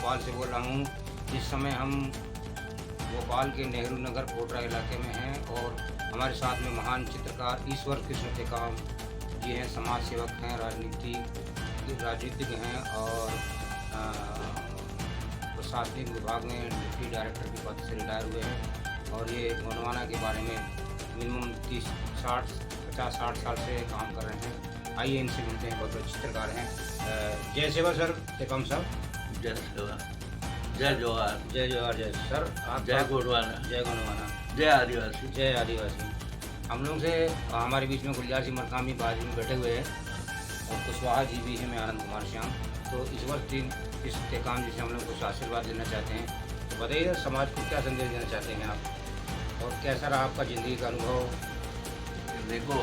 भोपाल से बोल रहा हूँ। इस समय हम भोपाल के नेहरू नगर कोटरा इलाके में हैं और हमारे साथ में महान चित्रकार ईश्वर कृष्ण टेकाम जी हैं, समाज सेवक हैं, राजनीतिज्ञ हैं और प्रशासनिक विभाग में डिप्टी डायरेक्टर के पद से रिटायर हुए हैं और ये गोंडवाना के बारे में मिनिमम 50-60 साल से काम कर रहे हैं। आइए इनसे मिलते हैं, बहुत बड़े चित्रकार हैं। जय सेवा सर टेकाम साहब। जय सेवा, जय जोहार, जय जोहार। जय सर, आप जय गोंडवाना, जय गोंडवाना, जय आदिवासी। जय आदिवासी। हम लोग से हमारे बीच में गुलजार सिंह मरकामी बाजू में बैठे हुए हैं और कुशवाहा जी भी हैं, मैं आनंद कुमार श्याम। तो इस वक्त इस टेकाम जी से हम लोग कुछ आशीर्वाद लेना चाहते हैं। तो बताइए समाज को क्या संदेश देना चाहते हैं आप और कैसा रहा आपका ज़िंदगी का अनुभव? देखो,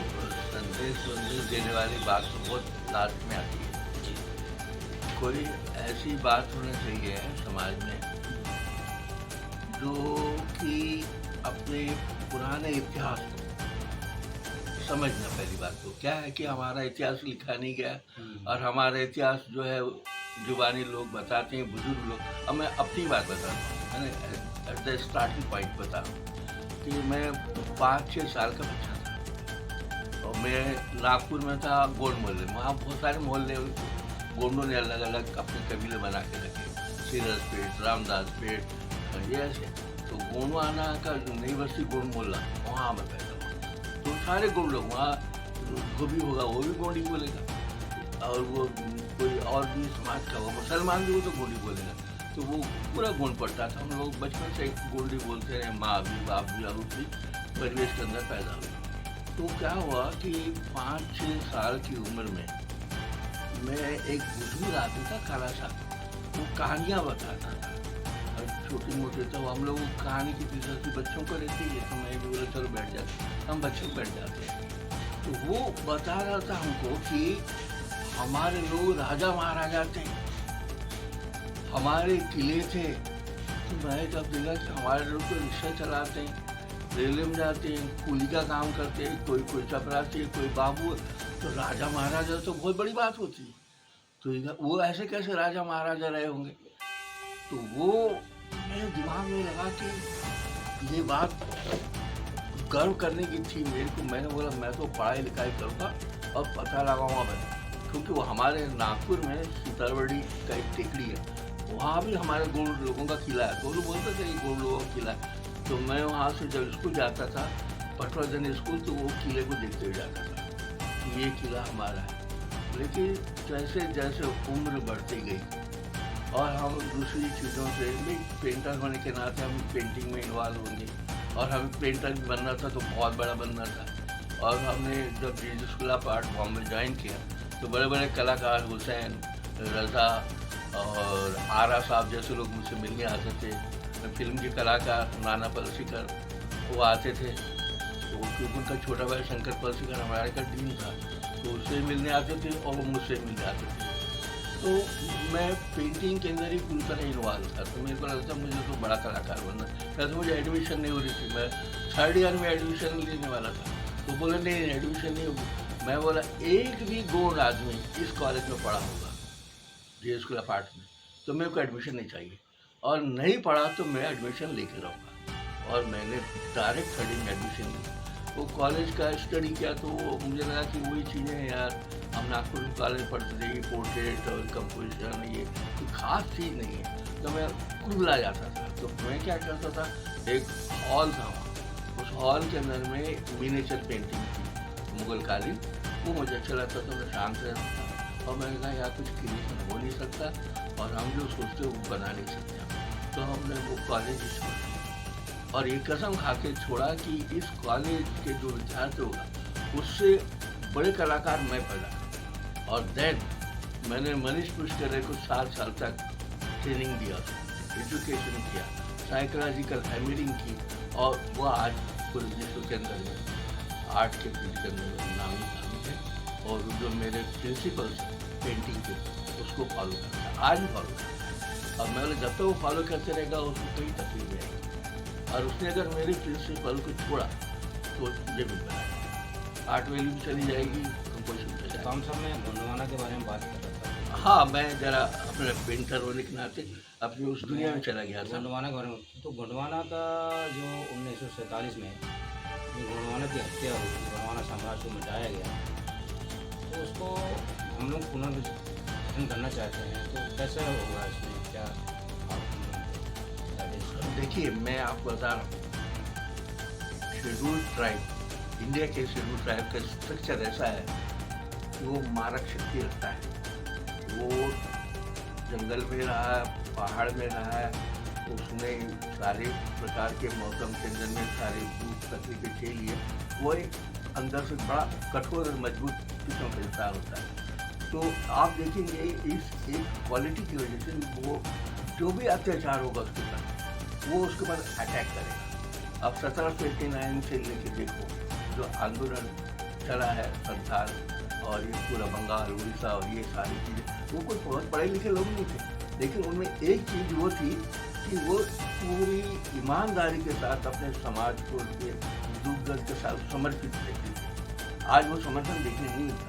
संदेश देने वाली बात तो बहुत लास्ट में आती है जी। कोई ऐसी बात होनी चाहिए समाज में जो कि अपने पुराने इतिहास को समझना। पहली बात तो क्या है कि हमारा इतिहास लिखा नहीं गया और हमारा इतिहास जो है जुबानी लोग बताते हैं, बुजुर्ग लोग। अब मैं अपनी बात बताता हूँ, मैंने एट द स्टार्टिंग पॉइंट बता रहा हूँ कि मैं 5-6 साल का बच्चा था और मैं नागपुर में था, गोंड मोहल्ले। वहाँ बहुत सारे मोहल्ले गोंडों ने अलग अलग अपने कबीले बना के रखे, सीरस पेट, रामदास पेट, ये ऐसे। तो गोंडवाना का नई बस्ती गोंड मोहल्ला, वहाँ मैं पैदा हुआ। तो सारे गोंड लोग वहाँ, जो भी होगा वो भी गोंडी बोलेगा और वो कोई और भी समाज का, वो मुसलमान भी हो तो गोंडी बोलेगा। तो वो पूरा गोंड पड़ता था। हम लोग बचपन से गोंडी बोलते रहे, माँ भी बाप भी और उसी परिवेश के अंदर पैदा हुए। तो क्या हुआ कि 5-6 साल की उम्र में मैं एक बुजुर्ग आदमी था, काला सा, वो कहानियाँ बताता था और छोटी मोटी। तो हम लोग कहानी की दिलचस्पी बच्चों को रहती है, तो मैं भी बोला चलो बैठ जाते, हम बच्चों बैठ जाते हैं। तो वो बता रहा था हमको कि हमारे लोग राजा महाराजा थे, हमारे किले थे। तो मैं जब देखा कि हमारे लोग तो रिक्शा चलाते हैं, रेलवे में जाते हैं, कूली का काम करते हैं, कोई चपरासी है, कोई बाबू, तो राजा महाराजा तो बहुत बड़ी बात होती है। तो वो ऐसे कैसे राजा महाराजा रहे होंगे? तो वो मेरे दिमाग में लगा कि ये बात गर्व करने की थी मेरे को। मैंने बोला मैं तो पढ़ाई लिखाई करूँगा और पता लगाऊंगा मैं, क्योंकि वो हमारे नागपुर में सीतारवड़ी का एक टेकड़ी है, वहाँ भी हमारे गोंड लोगों का किला है। तो लोग बोलते थे कि गोंड लोगों का किला है। तो मैं वहाँ से जब स्कूल जाता था, पटवा जन स्कूल, तो वो किले को देखते हुए जाता था कि ये किला हमारा है। लेकिन जैसे जैसे उम्र बढ़ती गई और हम दूसरी चीज़ों से भी, पेंटर होने के नाते हम पेंटिंग में इन्वॉल्व होंगे और हमें पेंटर भी बनना था, तो बहुत बड़ा बनना था। और हमने जब Jesus school of art Bombay join किया तो बड़े बड़े कलाकार हुसैन, रज़ा और आरा साहब जैसे लोग मुझसे मिलने आते थे। फिल्म के कलाकार नाना पलसीकर वो आते थे, तो क्योंकि उनका छोटा भाई शंकर पलसीकर हमारे का डीन था, तो उससे मिलने आते थे और वो मुझसे मिलने आते थे। तो मैं पेंटिंग के अंदर ही पूरी तरह इन्वॉल्व था। तो मेरे को लगता मुझे तो बड़ा कलाकार बनना। पहले तो मुझे एडमिशन नहीं हो रही थी, मैं 3rd ईयर में एडमिशन लेने वाला था। तो बोले नहीं एडमिशन नहीं होगी। मैं बोला एक भी गोंड आदमी इस कॉलेज में पढ़ा होगा, जीसस स्कूल ऑफ आर्ट में, तो मेरे को एडमिशन नहीं चाहिए, और नहीं पढ़ा तो मैं एडमिशन लेके रहूँगा। और मैंने डायरेक्ट 3rd में एडमिशन लिया। वो कॉलेज का स्टडी किया तो मुझे लगा कि वही चीज़ें हैं यार, हम नागपुर कॉलेज पढ़ते थे, पोर्ट्रेट और कंपोजिशन, ये कोई खास चीज़ नहीं है। तो मैं कुबला जाता था। तो मैं क्या करता था, एक हॉल था वहाँ, उस हॉल के अंदर में मिनिएचर पेंटिंग थी, मुगल कालीन, वो मुझे अच्छा लगता था। मैं शांत रहता था और मैंने कहा यार कुछ क्रिएशन हो नहीं सकता और हम जो सोचते वो बना नहीं सकते। तो हमने वो कॉलेज छोड़ दिया और ये कसम खा के छोड़ा कि इस कॉलेज के जो विद्यार्थी होगा उससे बड़े कलाकार मैं पैदा। और देन मैंने मनीष पुष्कर को 7 साल तक ट्रेनिंग दिया, एजुकेशन किया, साइकोलॉजिकल हैमरिंग की, और वो आज पूरे विश्व के अंदर में आर्ट के फील्ड के अंदर नामी है। और जो मेरे प्रिंसिपल्स पेंटिंग के उसको फॉलो करता है, आज भी फॉलो करता है। और मैं जब तक वो फॉलो करते रहेगा उसको कोई तकलीफ नहीं आएगी। और उसने अगर मेरे प्रिंसिपल को छोड़ा तो ये भी बनाएगा, आर्ट वैल्यू भी चली जाएगी, कंपोजिशन भी चली जाएगी। काम सब में गोंडवाना के बारे में बात कर रहा था। हाँ, मैं जरा अपने पेंटर होने के नाते अपनी उस दुनिया में चला गया था। गोंडवाना के बारे में तो गोंडवाना का जो 1947 में जो गोंडवाना की हत्या हुई, गोंडवाना साम्राज्य को मिटाया गया, तो उसको हम लोग पुनर्विचन करना चाहते हैं, तो कैसे होगा इसमें, क्या आप guidance देखिए, मैं आपको बता रहा हूँ, शेड्यूल ट्राइब, इंडिया के शेड्यूल ट्राइब का स्ट्रक्चर ऐसा है कि वो मारक शक्ति रखता है। वो जंगल में रहा है, पहाड़ में रहा है, उसने सारे प्रकार के मौसम के अंदर में सारे दूध तकलीफें झेल लिए। वो एक अंदर से बड़ा कठोर और मजबूत किस्म का इंसान होता है। तो आप देखेंगे इस एक क्वालिटी की वजह से वो जो भी अत्याचार होगा उसके ऊपर, वो उसके ऊपर अटैक करेगा। अब 1789 से लेके देखो जो आंदोलन चला है संथाल और ये पूरा बंगाल, उड़ीसा और ये सारी चीज़ें, वो कोई बहुत पढ़े लिखे लोग नहीं थे, लेकिन उनमें एक चीज़ वो थी कि वो पूरी ईमानदारी के साथ अपने समाज को दुर्गत के साथ समर्पित रहते थे। आज वो समर्थन देखने नहीं मिलता,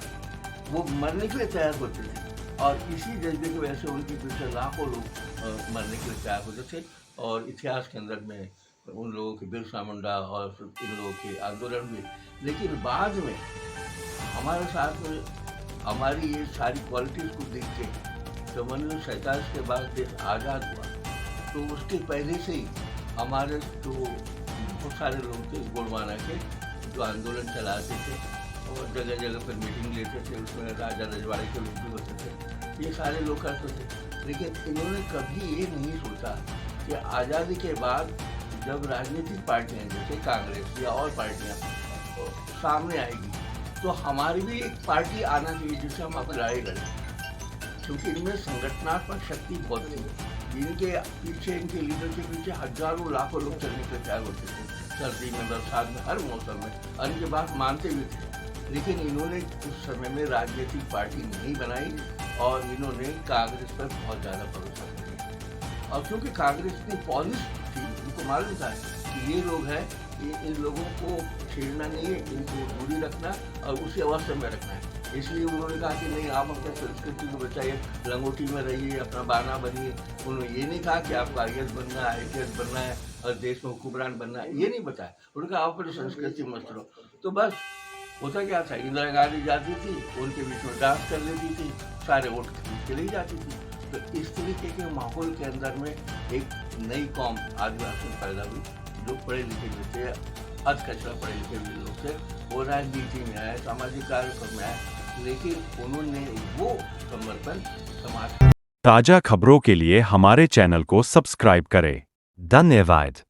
वो मरने के लिए तैयार होते थे और इसी जज्बे की वजह से उनके पीछे लाखों लोग मरने के लिए तैयार होते थे। और इतिहास के अंदर में उन लोगों के बिरसा मुंडा और इन लोगों के आंदोलन हुए, लेकिन बाद में हमारे साथ में हमारी ये सारी क्वालिटीज़ को देख के जब 1947 के बाद देश आज़ाद हुआ, तो उसके पहले से ही हमारे जो बहुत सारे लोग थे गोंडवाना के जो आंदोलन चलाते थे और जगह जगह पर मीटिंग लेते थे, उसमें राजा रजवाड़े के लोग भी होते थे, ये सारे लोग करते थे। लेकिन इन्होंने कभी ये नहीं सोचा कि आज़ादी के बाद जब राजनीतिक पार्टियाँ जैसे कांग्रेस या और पार्टियाँ सामने आएगी, तो हमारी भी एक पार्टी आना चाहिए जिससे हम अपनी लड़ाई लड़ें, क्योंकि इनमें संगठनात्मक शक्ति बहुत थी। इनके पीछे, इनके लीडर के पीछे हजारों लाखों लोग चलने के तैयार होते थे, सर्दी में, बरसात में, हर मौसम में, और इनकी बात मानते भी थे। लेकिन इन्होंने उस समय में राजनीतिक पार्टी नहीं बनाई और इन्होंने कांग्रेस पर बहुत ज़्यादा भरोसा किया। और क्योंकि कांग्रेस की पॉलिसी थी, उनको मालूम था कि ये लोग हैं, इन लोगों को छेड़ना नहीं है, इनको दूरी रखना और उसी अवस्था में रखना है। इसलिए उन्होंने कहा कि नहीं, आप अपने संस्कृति को बचाइए, लंगोटी में रहिए, अपना बाना बनिए। उन्होंने ये नहीं कहा कि आपको IAS बनना है, IPS बनना है और देश में हुक्मरान बनना है, ये नहीं बताया। उन्होंने कहा आप अपनी संस्कृति मस्त रहो। तो बस होता क्या था, इंदिरा गांधी जाती थी, उनके बीच में डांस कर लेती थी, सारे वोट खरीद के ले जाती थी। तो इस तरीके के माहौल के अंदर में एक नई कौम आदिवासी पैदा हुई, जो पढ़े लिखे भी थे, अधकचरा पढ़े लिखे भी लोग थे, वो राजनीति में आए, सामाजिक कार्यक्रम में आए, लेकिन उन्होंने वो समर्पण समाज। ताजा खबरों के लिए हमारे चैनल को सब्सक्राइब करें। धन्यवाद।